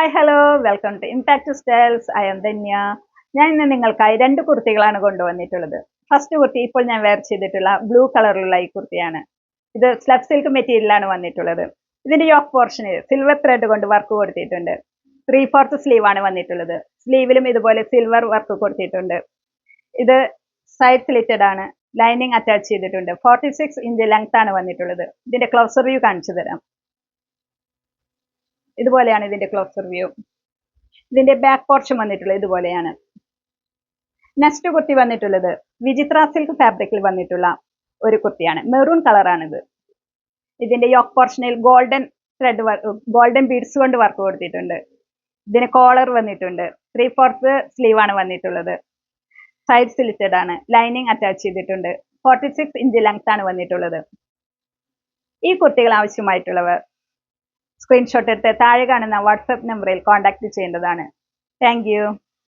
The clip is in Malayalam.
Hi hello welcome to impact styles. I am Dhanya. ഞാൻ ഇന്ന് നിങ്ങൾക്കായി 2 കുർത്തികളാണ് കൊണ്ടുവന്നിട്ടുള്ളത്. ഫസ്റ്റ് കുർത്തി ഇപ്പോൾ ഞാൻ വെയർ ചെയ്തിട്ടുള്ള ബ്ലൂ കളറിലുള്ള ഈ കുർത്തിയാണ്. ഇത് സ്ലബ് സിൽക്ക് മെറ്റീരിയലാണ് വന്നിട്ടുള്ളത്. ഇതിന്റെ യോക്ക് പോർഷനിൽ സിൽവർ ത്രെഡ് കൊണ്ട് വർക്ക് കൊടുത്തിട്ടുണ്ട്. 3/4 സ്ലീവ് ആണ് വന്നിട്ടുള്ളത്. സ്ലീവിലും ഇതുപോലെ സിൽവർ വർക്ക് കൊടുത്തിട്ടുണ്ട്. ഇത് സൈഡ് സ്ലിറ്റഡ് ആണ്. ലൈനിങ് അറ്റാച്ച് ചെയ്തിട്ടുണ്ട്. 46 ഇഞ്ച് ലെങ്ത് ആണ് വന്നിട്ടുള്ളത്. ഇതിന്റെ ക്ലോസർ വ്യൂ കാണിച്ചു തരാം. ഇതുപോലെയാണ് ഇതിന്റെ ക്ലോസർ വ്യൂ. ഇതിന്റെ ബാക്ക് പോർഷൻ വന്നിട്ടുള്ളത് ഇതുപോലെയാണ്. നെക്സ്റ്റ് കുർത്തി വന്നിട്ടുള്ളത് വിചിത്ര സിൽക്ക് ഫാബ്രിക്കിൽ വന്നിട്ടുള്ള ഒരു കുർത്തിയാണ്. മെറൂൺ കളറാണിത്. ഇതിന്റെ യോക്ക് പോർഷനിൽ ഗോൾഡൻ ബീഡ്സ് കൊണ്ട് വർക്ക് കൊടുത്തിട്ടുണ്ട്. ഇതിന് കോളർ വന്നിട്ടുണ്ട്. 3/4 സ്ലീവ് ആണ് വന്നിട്ടുള്ളത്. സൈഡ് സ്ലിറ്റഡ് ആണ്. ലൈനിങ് അറ്റാച്ച് ചെയ്തിട്ടുണ്ട്. 46 ഇഞ്ച് ലെങ്ത് ആണ് വന്നിട്ടുള്ളത്. ഈ കുർത്തികൾ ആവശ്യമായിട്ടുള്ളവർ സ്ക്രീൻഷോട്ട് എടുത്ത് താഴെ കാണുന്ന വാട്സ്ആപ്പ് നമ്പറിൽ കോൺടാക്ട് ചെയ്യേണ്ടതാണ്. Thank you.